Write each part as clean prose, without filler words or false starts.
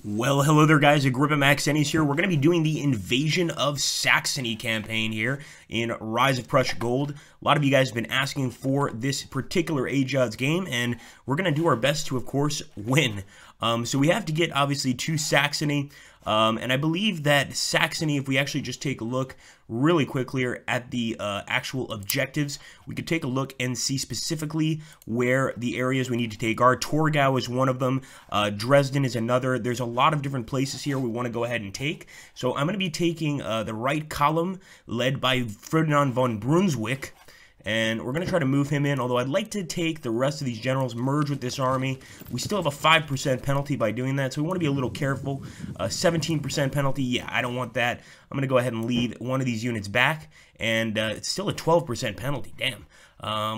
Well, hello there guys, Agrippa Maxenius here. We're going to be doing the Invasion of Saxony campaign here in Rise of Prussia Gold. A lot of you guys have been asking for this particular AGEODS game, and we're going to do our best to, of course, win. So we have to get, obviously, to Saxony, and I believe that Saxony, if we actually just take a look really quickly at the actual objectives, we could take a look and see specifically where the areas we need to take are. Torgo is one of them. Dresden is another. There's a lot of different places here we want to go ahead and take. So I'm going to be taking the right column led by Ferdinand von Brunswick. And we're going to try to move him in, although I'd like to take the rest of these generals, merge with this army. We still have a 5% penalty by doing that, so we want to be a little careful. 17% penalty, yeah, I don't want that. I'm going to go ahead and lead one of these units back, and it's still a 12% penalty, damn.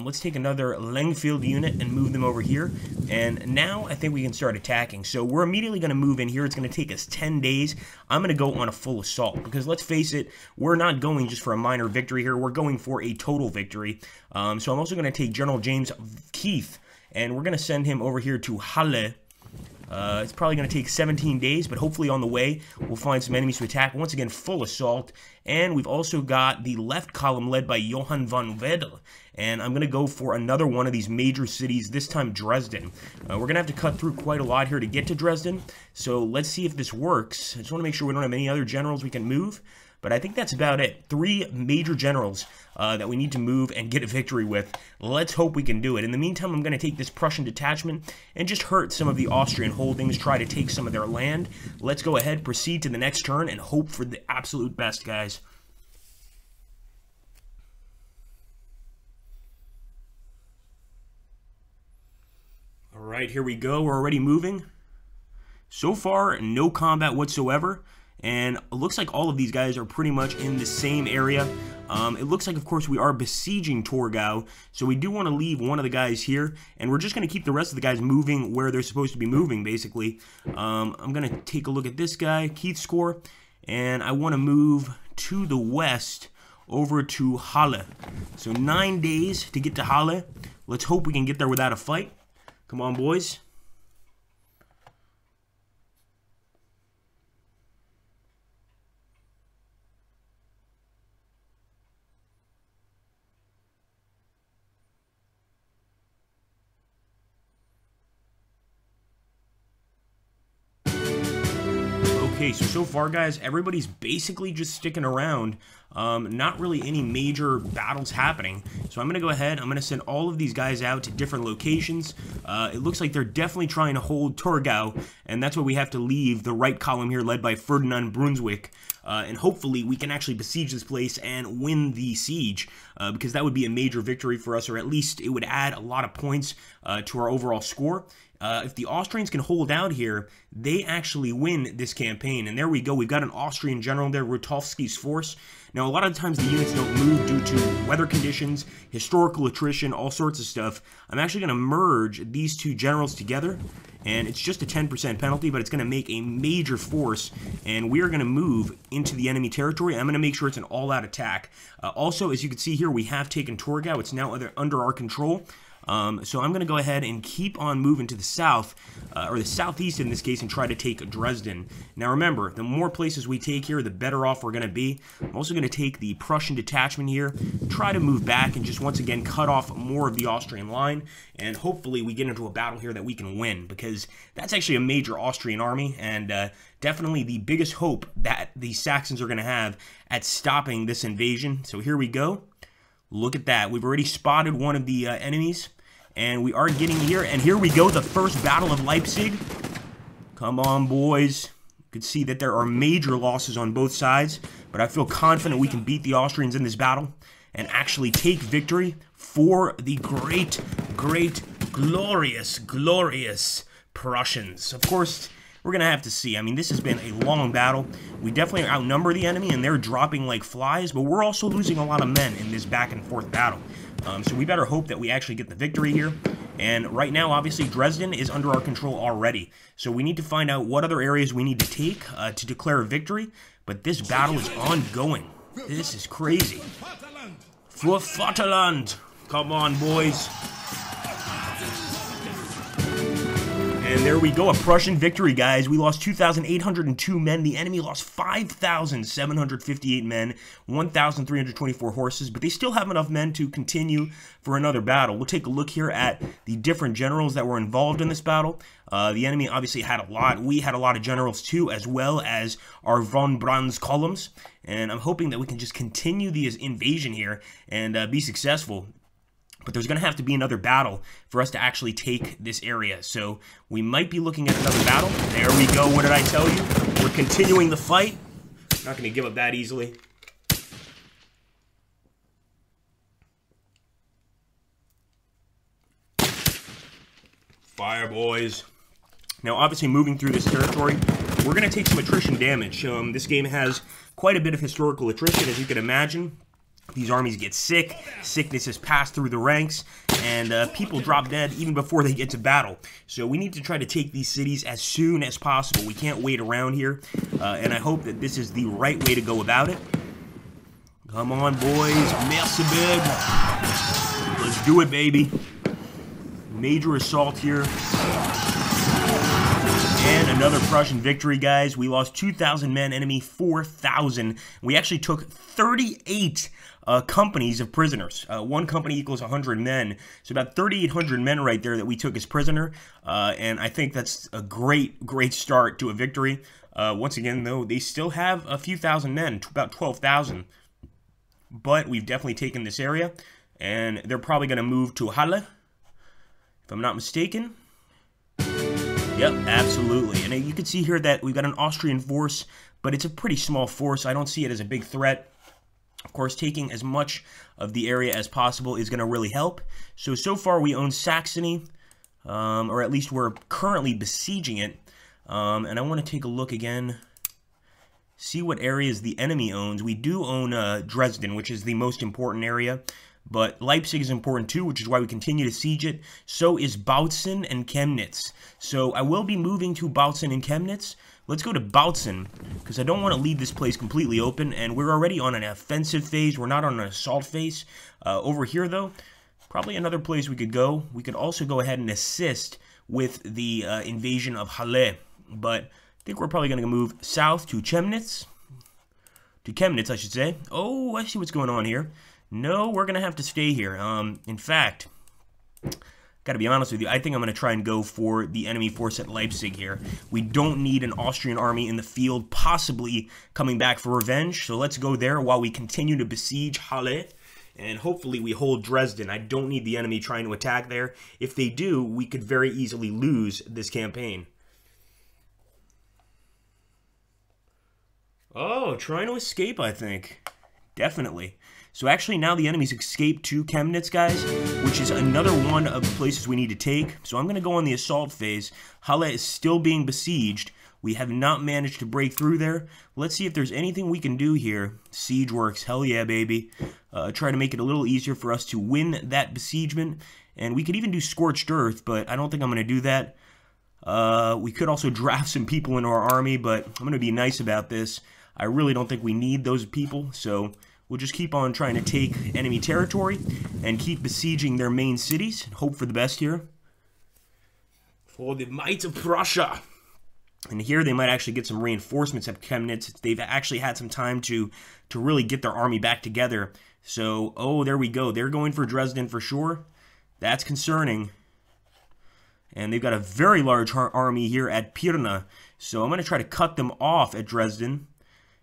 Let's take another Lengfield unit and move them over here, and now I think we can start attacking. So we're immediately going to move in here. It's going to take us 10 days. I'm going to go on a full assault, because let's face it, we're not going just for a minor victory here. We're going for a total victory. So I'm also going to take General James Keith, and we're going to send him over here to Halle. It's probably going to take 17 days, but hopefully on the way we'll find some enemies to attack. Once again, full assault. And we've also got the left column led by Johann von Wedel. And I'm going to go for another one of these major cities, this time Dresden. We're going to have to cut through quite a lot here to get to Dresden. So let's see if this works. I just want to make sure we don't have any other generals we can move. But I think that's about it. 3 major generals that we need to move and get a victory with. Let's hope we can do it. In the meantime, I'm going to take this Prussian detachment and just hurt some of the Austrian holdings, try to take some of their land. Let's go ahead, proceed to the next turn, and hope for the absolute best, guys. All right, here we go. We're already moving. So far, no combat whatsoever. And it looks like all of these guys are pretty much in the same area. It looks like, of course, we are besieging Torgo, so we do want to leave one of the guys here, and we're just going to keep the rest of the guys moving where they're supposed to be moving, basically. I'm going to take a look at this guy, Keith's Corps, and I want to move to the west over to Halle. So 9 days to get to Halle. Let's hope we can get there without a fight. Come on, boys. Okay, so far, guys, everybody's basically just sticking around. Not really any major battles happening. So I'm going to go ahead. I'm going to send all of these guys out to different locations. It looks like they're definitely trying to hold Torgo, and that's why we have to leave the right column here led by Ferdinand Brunswick. And hopefully we can actually besiege this place and win the siege, because that would be a major victory for us, or at least it would add a lot of points to our overall score. If the Austrians can hold out here, they actually win this campaign. And there we go. We've got an Austrian general there, Rutowski's force. Now, a lot of times the units don't move due to weather conditions, historical attrition, all sorts of stuff. I'm actually going to merge these two generals together, and it's just a 10% penalty, but it's going to make a major force, and we are going to move into the enemy territory. I'm going to make sure it's an all-out attack. Also, as you can see here, we have taken Torgo. It's now under our control. So I'm going to go ahead and keep on moving to the south, or the southeast in this case, and try to take Dresden. Now remember, the more places we take here, the better off we're going to be. I'm also going to take the Prussian detachment here, try to move back, and just once again cut off more of the Austrian line, and hopefully we get into a battle here that we can win, because that's actually a major Austrian army, and definitely the biggest hope that the Saxons are going to have at stopping this invasion. So here we go. Look at that. We've already spotted one of the enemies. And we are getting here, and here we go, the first battle of Leipzig. Come on, boys. You can see that there are major losses on both sides, but I feel confident we can beat the Austrians in this battle and actually take victory for the great, glorious Prussians. Of course, we're going to have to see. I mean, this has been a long battle. We definitely outnumber the enemy, and they're dropping like flies, but we're also losing a lot of men in this back-and-forth battle. So we better hope that we actually get the victory here. And right now, obviously, Dresden is under our control already. So we need to find out what other areas we need to take to declare a victory. But this battle is ongoing. This is crazy. For Vaterland! Come on, boys. And there we go, a Prussian victory, guys. We lost 2,802 men. The enemy lost 5,758 men, 1,324 horses, but they still have enough men to continue for another battle. We'll take a look here at the different generals that were involved in this battle. The enemy obviously had a lot. We had a lot of generals too, as well as our von Brand's columns. And I'm hoping that we can just continue the invasion here and be successful. But there's going to have to be another battle for us to actually take this area. So we might be looking at another battle. There we go. What did I tell you? We're continuing the fight. Not going to give up that easily. Fire, boys. Now, obviously, moving through this territory, we're going to take some attrition damage. This game has quite a bit of historical attrition, as you can imagine. These armies get sick, sickness is passed through the ranks, and people drop dead even before they get to battle. So we need to try to take these cities as soon as possible. We can't wait around here, and I hope that this is the right way to go about it. Come on, boys. Merci big. Let's do it, baby. Major assault here. And another Prussian victory, guys. We lost 2,000 men, enemy 4,000. We actually took 38 companies of prisoners. One company equals 100 men. So about 3,800 men right there that we took as prisoner. And I think that's a great start to a victory. Once again, though, they still have a few thousand men, about 12,000. But we've definitely taken this area. And they're probably going to move to Halle, if I'm not mistaken. Yep, absolutely. And you can see here that we've got an Austrian force, but it's a pretty small force. I don't see it as a big threat. Of course, taking as much of the area as possible is going to really help. So far we own Saxony, or at least we're currently besieging it. And I want to take a look again, see what areas the enemy owns. We do own Dresden, which is the most important area. But Leipzig is important too, which is why we continue to siege it. So is Bautzen and Chemnitz. So I will be moving to Bautzen and Chemnitz. Let's go to Bautzen, because I don't want to leave this place completely open. And we're already on an offensive phase. We're not on an assault phase. Over here, though, probably another place we could go. We could also go ahead and assist with the invasion of Halle. But I think we're probably going to move south to Chemnitz. To Chemnitz, I should say. Oh, I see what's going on here. No, we're going to have to stay here. In fact, got to be honest with you, I think I'm going to try and go for the enemy force at Leipzig here. We don't need an Austrian army in the field, possibly coming back for revenge. So let's go there while we continue to besiege Halle. And hopefully we hold Dresden. I don't need the enemy trying to attack there. If they do, we could very easily lose this campaign. Oh, trying to escape, I think. Definitely. So actually now the enemy's escaped to Chemnitz, guys, which is another one of the places we need to take. So I'm going to go on the assault phase. Halle is still being besieged. We have not managed to break through there. Let's see if there's anything we can do here. Siege works. Hell yeah, baby. Try to make it a little easier for us to win that besiegement. And we could even do Scorched Earth, but I don't think I'm going to do that. We could also draft some people into our army, but I'm going to be nice about this. I really don't think we need those people, so we'll just keep on trying to take enemy territory and keep besieging their main cities and hope for the best here. For the might of Prussia. And here they might actually get some reinforcements at Chemnitz. They've actually had some time to really get their army back together. So, oh, there we go. They're going for Dresden for sure. That's concerning. And they've got a very large army here at Pirna. So I'm going to try to cut them off at Dresden.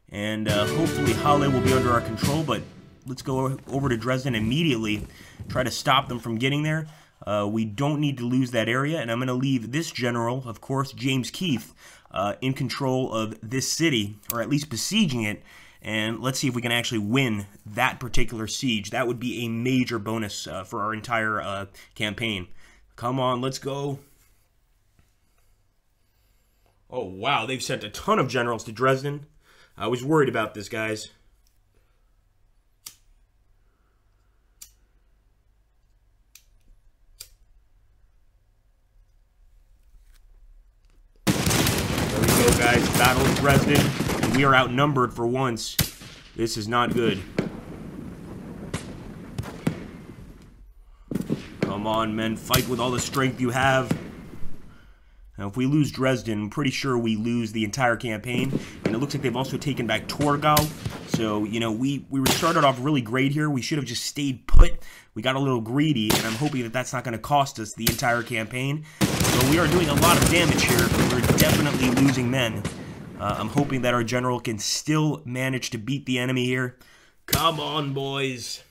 And hopefully Halle will be under our control, but let's go over to Dresden immediately, try to stop them from getting there. We don't need to lose that area, and I'm going to leave this general, of course, James Keith, in control of this city, or at least besieging it, and let's see if we can actually win that particular siege. That would be a major bonus for our entire campaign. Come on, let's go. Oh, wow, they've sent a ton of generals to Dresden. I was worried about this, guys. There we go, guys. Battle of Dresden. And we are outnumbered for once. This is not good. Come on, men. Fight with all the strength you have. Now, if we lose Dresden, I'm pretty sure we lose the entire campaign. And it looks like they've also taken back Torgo. So, you know, we started off really great here. We should have just stayed put. We got a little greedy, and I'm hoping that that's not going to cost us the entire campaign. So we are doing a lot of damage here. We're definitely losing men. I'm hoping that our general can still manage to beat the enemy here. Come on, boys.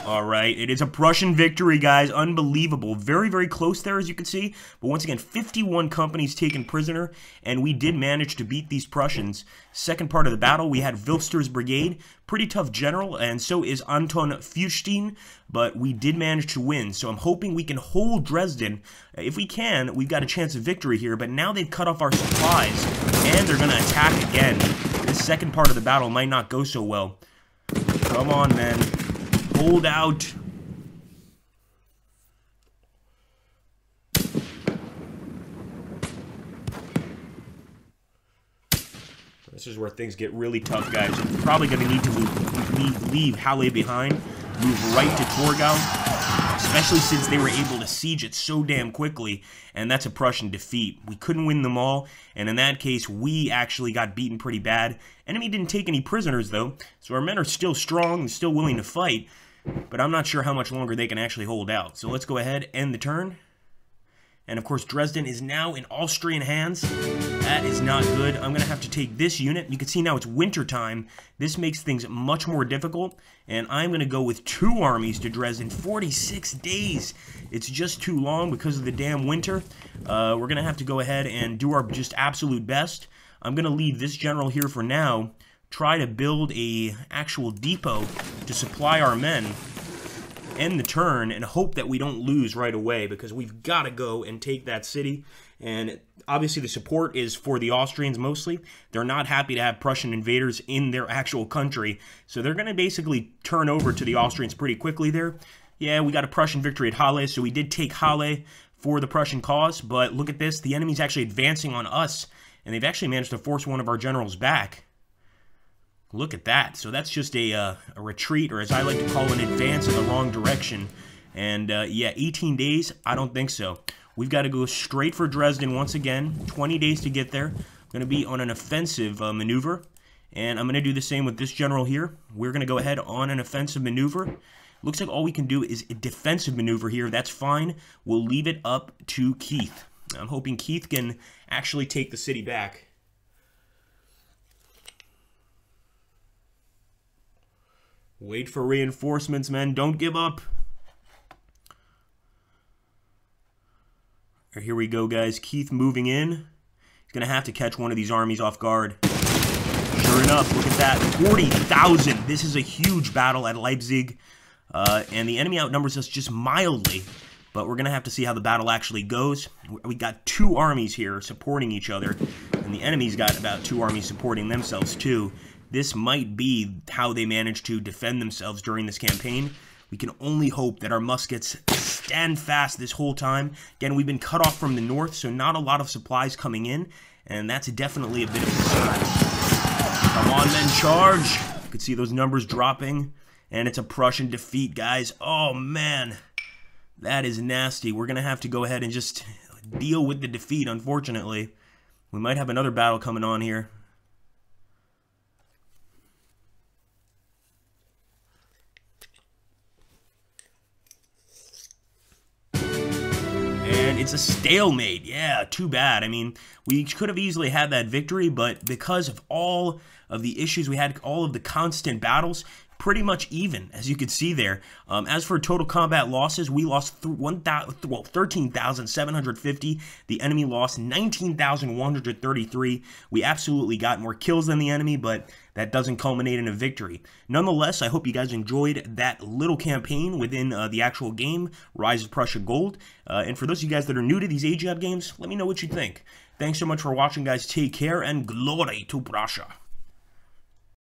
All right, it is a Prussian victory, guys. Unbelievable. Very, very close there, as you can see. But once again, 51 companies taken prisoner, and we did manage to beat these Prussians. Second part of the battle, we had Wilster's brigade. Pretty tough general, and so is Anton Feuchstein, but we did manage to win. So I'm hoping we can hold Dresden. If we can, we've got a chance of victory here, but now they've cut off our supplies, and they're going to attack again. This second part of the battle might not go so well. Come on, men. Hold out. This is where things get really tough, guys. We're probably going to need to leave Halle behind, move right to Torgo, especially since they were able to siege it so damn quickly, and that's a Prussian defeat. We couldn't win them all, and in that case, we actually got beaten pretty bad. Enemy didn't take any prisoners, though, so our men are still strong and still willing to fight, but I'm not sure how much longer they can actually hold out. So let's go ahead, end the turn. And of course, Dresden is now in Austrian hands. That is not good. I'm going to have to take this unit. You can see now it's winter time. This makes things much more difficult. And I'm going to go with 2 armies to Dresden. 46 days. It's just too long because of the damn winter. We're going to have to go ahead and do our just absolute best. I'm going to leave this general here for now. Try to build a actual depot to supply our men. End the turn and hope that we don't lose right away, because we've got to go and take that city. And obviously the support is for the Austrians mostly. They're not happy to have Prussian invaders in their actual country, so they're going to basically turn over to the Austrians pretty quickly there. Yeah, we got a Prussian victory at Halle, so we did take Halle for the Prussian cause, but look at this. The enemy's actually advancing on us, and they've actually managed to force one of our generals back. Look at that. So that's just a retreat, or as I like to call an advance in the wrong direction. And yeah, 18 days? I don't think so. We've got to go straight for Dresden once again. 20 days to get there. Going to be on an offensive maneuver. And I'm going to do the same with this general here. We're going to go ahead on an offensive maneuver. Looks like all we can do is a defensive maneuver here. That's fine. We'll leave it up to Keith. I'm hoping Keith can actually take the city back. Wait for reinforcements, men. Don't give up. Here we go, guys. Keith moving in. He's going to have to catch one of these armies off guard. Sure enough, look at that. 40,000. This is a huge battle at Leipzig. And the enemy outnumbers us just mildly. But we're going to have to see how the battle actually goes. We got 2 armies here supporting each other. And the enemy's got about 2 armies supporting themselves, too. This might be how they manage to defend themselves during this campaign. We can only hope that our muskets stand fast this whole time. Again, we've been cut off from the north, so not a lot of supplies coming in, and that's definitely a bit of a concern. Come on, men, charge! You can see those numbers dropping, and it's a Prussian defeat, guys. Oh, man. That is nasty. We're going to have to go ahead and just deal with the defeat, unfortunately. We might have another battle coming on here. It's a stalemate. Yeah, too bad. I mean, we could have easily had that victory, but because of all of the issues we had, all of the constant battles, pretty much even, as you can see there. As for total combat losses, we lost 13,750. The enemy lost 19,133. We absolutely got more kills than the enemy, but that doesn't culminate in a victory. Nonetheless, I hope you guys enjoyed that little campaign within the actual game, Rise of Prussia Gold. And for those of you guys that are new to these AGEODS games, let me know what you think. Thanks so much for watching, guys. Take care, and glory to Prussia.